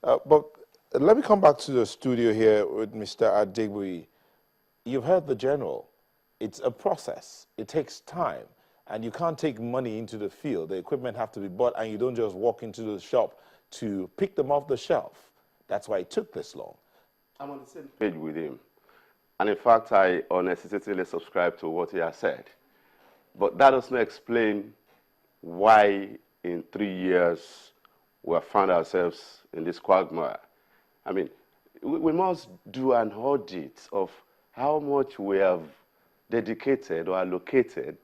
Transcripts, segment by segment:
But let me come back to the studio here with Mr. Adegbuyi. You've heard the general. It's a process. It takes time. And you can't take money into the field. The equipment have to be bought, and you don't just walk into the shop to pick them off the shelf. That's why it took this long. I'm on the same page with him. And in fact, I unnecessarily subscribe to what he has said. But that does not explain why in 3 years we have found ourselves in this quagmire. I mean, we must do an audit of how much we have dedicated or allocated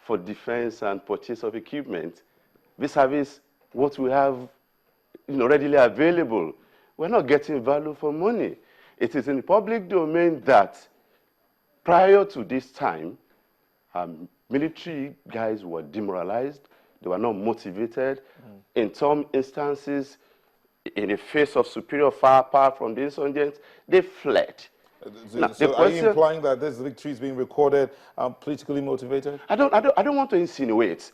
for defense and purchase of equipment vis-a-vis what we have readily available. We're not getting value for money. It is in the public domain that prior to this time, military guys were demoralized. They were not motivated. In some instances, in the face of superior firepower from the insurgents, they fled. So are you implying that this victory is being recorded politically motivated? I don't want to insinuate,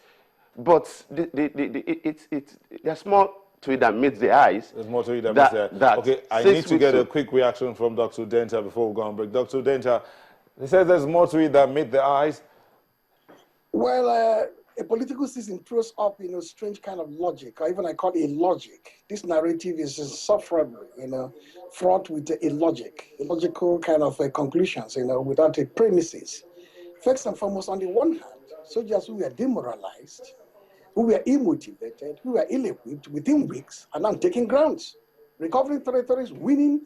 but there's more to it than meets the eyes. There's more to it than meets the eyes. Okay, I need to get a quick reaction from Dr. Udenta before we go on break. Dr. Udenta, he says there's more to it than meets the eyes. Well, a political system throws up, strange kind of logic, or even I call it illogic. This narrative is insufferable, fraught with a illogical kind of conclusions, without a premises. First and foremost, on the one hand, soldiers who were demoralized, who were immotivated, who were ill-equipped within weeks, are now taking grounds, recovering territories, winning,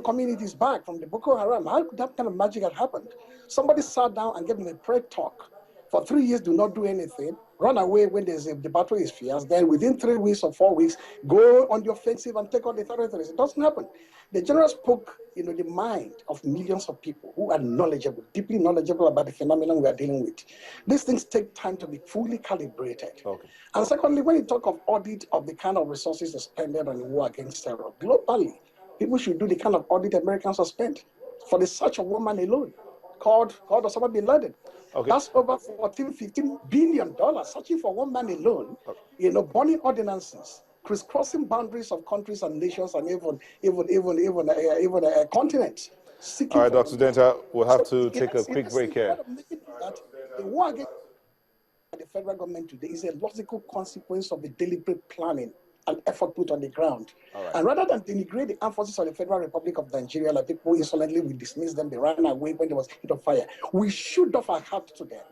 communities back from the Boko Haram. How could that kind of magic have happened? Somebody sat down and gave them a prayer talk. For 3 years, do not do anything. Run away when the battle is fierce. Then within 3 weeks or 4 weeks, go on the offensive and take on the territories. It doesn't happen. The general spoke, the mind of millions of people who are knowledgeable, deeply knowledgeable about the phenomenon we are dealing with. These things take time to be fully calibrated. Okay. And secondly, when you talk of audit of the kind of resources expended on the war against terror, globally, people should do the kind of audit Americans have spent for the search of one man alone, called Osama bin Laden. Okay. That's over $14–15 billion searching for one man alone, burning ordinances, crisscrossing boundaries of countries and nations and even continents. All right, Dr. Udenta, we'll have to take a quick break here. The war against the federal government today is a logical consequence of the deliberate planning and effort put on the ground. Right. And rather than denigrate the armed forces of the Federal Republic of Nigeria, like people insolently will dismiss them, they ran away when there was heat of fire. We should have our heart to them.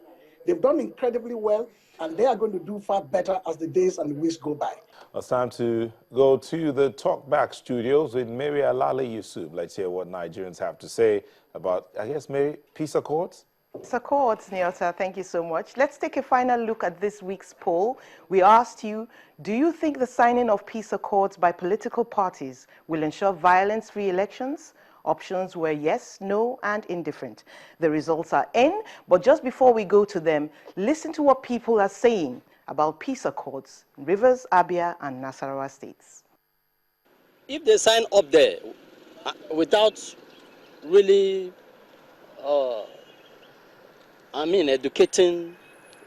They've done incredibly well, and they are going to do far better as the days and the weeks go by. It's time to go to the Talkback studios with Mary Alali Yusuf. Let's hear what Nigerians have to say about, I guess, Mary, peace accords? Peace accords, Nyota, thank you so much. Let's take a final look at this week's poll. We asked you, do you think the signing of peace accords by political parties will ensure violence-free elections? Options were yes, no, and indifferent. The results are in, but just before we go to them, listen to what people are saying about peace accords in Rivers, Abia, and Nasarawa states. If they sign up there without really educating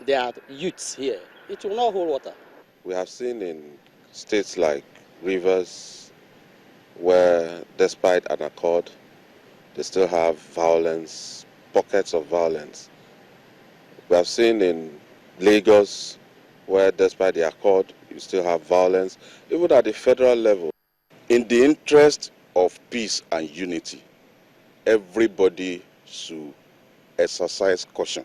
their youths here, it will not hold water. We have seen in states like Rivers, where despite an accord, they still have violence, pockets of violence. We have seen in Lagos, where despite the accord, you still have violence, even at the federal level. In the interest of peace and unity, everybody should exercise caution,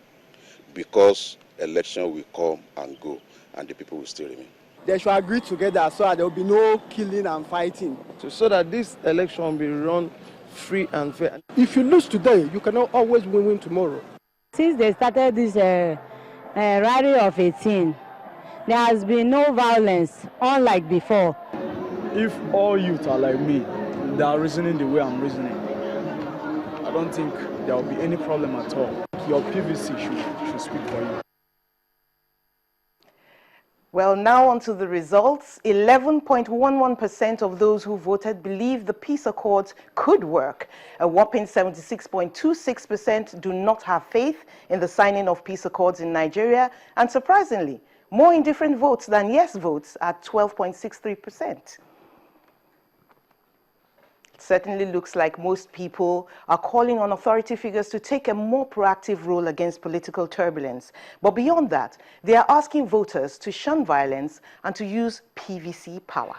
because election will come and go and the people will still remain. They should agree together so that there will be no killing and fighting. So that this election will be run free and fair. If you lose today, you cannot always win tomorrow. Since they started this rally of 18, there has been no violence, unlike before. If all youth are like me, they are reasoning the way I'm reasoning, I don't think there will be any problem at all. Your PVC should speak for you. Well, now on to the results. 11.11% of those who voted believe the peace accords could work. A whopping 76.26% do not have faith in the signing of peace accords in Nigeria. And surprisingly, more indifferent votes than yes votes at 12.63%. certainly looks like most people are calling on authority figures to take a more proactive role against political turbulence. But beyond that, they are asking voters to shun violence and to use PVC power.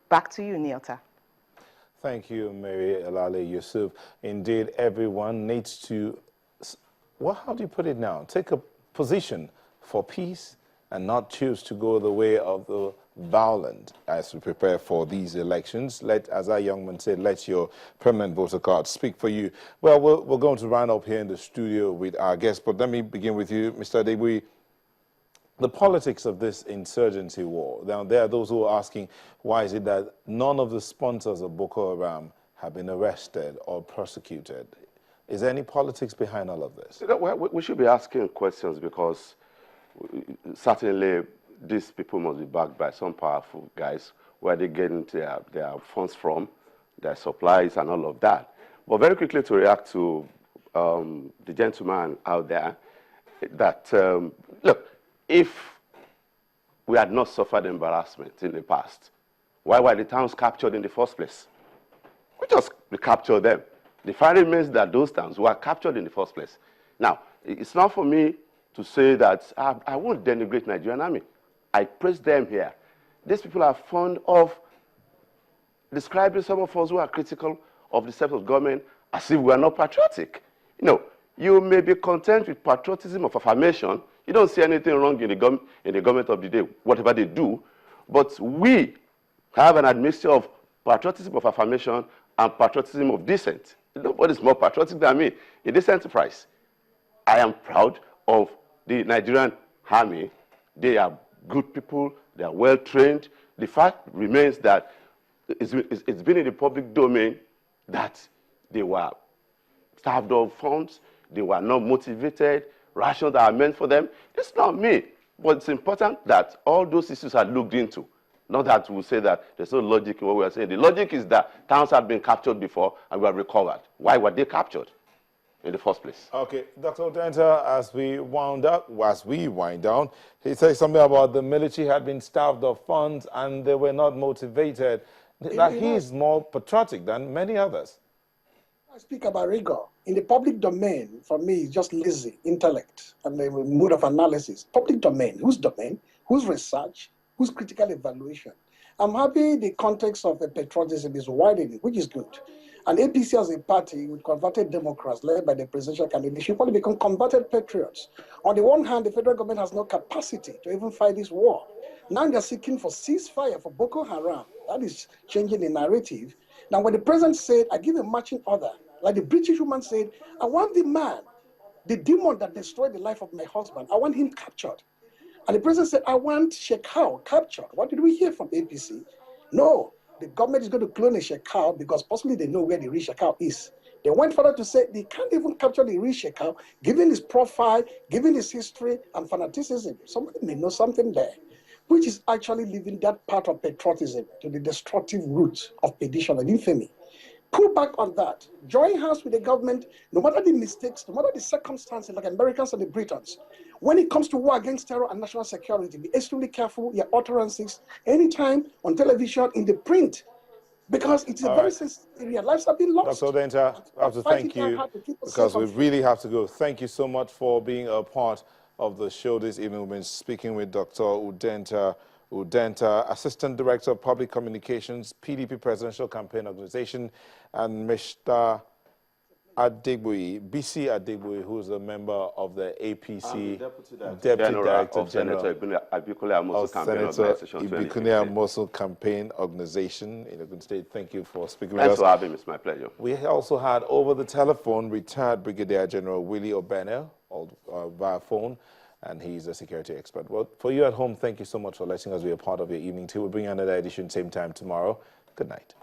Back to you, Niota. Thank you, Mary Elale Yusuf. Indeed, everyone needs to, well, how do you put it now? Take a position for peace and not choose to go the way of the violent as we prepare for these elections. Let, as our young man said, let your permanent voter card speak for you. Well, we're going to round up here in the studio with our guests, but let me begin with you, Mr. Adegbuyi. The politics of this insurgency war. Now, there are those who are asking, why is it that none of the sponsors of Boko Haram have been arrested or prosecuted? Is there any politics behind all of this? We should be asking questions because certainly these people must be backed by some powerful guys where they get their funds from, their supplies and all of that. But very quickly to react to the gentleman out there, that, look, if we had not suffered embarrassment in the past, why were the towns captured in the first place? We just recaptured them. The fact remains that those towns were captured in the first place. Now, it's not for me to say that I won't denigrate Nigerian army. I praise them here. These people are fond of describing some of us who are critical of the steps of government as if we are not patriotic. You know, you may be content with patriotism of affirmation. You don't see anything wrong in the government of the day, whatever they do. But we have an admixture of patriotism of affirmation and patriotism of dissent. Nobody's more patriotic than me in this enterprise. I am proud of the Nigerian army. They are good people. They are well trained. The fact remains that it's been in the public domain that they were starved of funds. They were not motivated. Rations that are meant for them. It's not me. But it's important that all those issues are looked into. Not that we'll say that there's no logic in what we are saying. The logic is that towns have been captured before and we have recovered. Why were they captured in the first place? Okay, Dr. Udenta, as we wind down, he says something about the military had been starved of funds and they were not motivated. That he is more patriotic than many others. I speak about rigor. In the public domain, for me, it's just lazy intellect and the mood of analysis. Public domain? Whose research? Whose critical evaluation? I'm happy the context of the patriotism is widening, which is good. And APC as a party with converted Democrats led by the presidential candidate should probably become converted patriots. On the one hand, the federal government has no capacity to even fight this war. Now they're seeking for ceasefire for Boko Haram. That is changing the narrative. Now when the president said, I give a marching order, like the British woman said, I want the man, the demon that destroyed the life of my husband, I want him captured. And the president said, I want Shekau captured. What did we hear from APC? No, the government is going to clone a Shekau because possibly they know where the real Shekau is. They went further to say they can't even capture the real Shekau, given his profile, given his history and fanaticism. Somebody may know something there, which is actually leaving that part of patriotism to the destructive roots of perdition and infamy. Pull back on that. Join hands with the government, no matter the mistakes, no matter the circumstances, like Americans and the Britons. When it comes to war against terror and national security, be extremely careful your utterances anytime on television, in the print, because it's a very sensitive area. Lives have been lost. Dr. Udenta, I have to thank you because we really have to go. Thank you so much for being a part of the show this evening. We've been speaking with Dr. Udenta, Assistant Director of Public Communications, PDP Presidential Campaign Organization, and Mr. Adegbuyi, BC Adegbuyi, who is a member of the APC, Deputy Director General of Senator Ibikunia Mosul Campaign Organization in Ogun State. Thank you for speaking with us. Thanks for having me. It's my pleasure. We also had over the telephone retired Brigadier General Willie Obenel via phone, and he's a security expert. Well, for you at home, thank you so much for letting us be a part of your evening too. We'll bring you another edition same time tomorrow. Good night.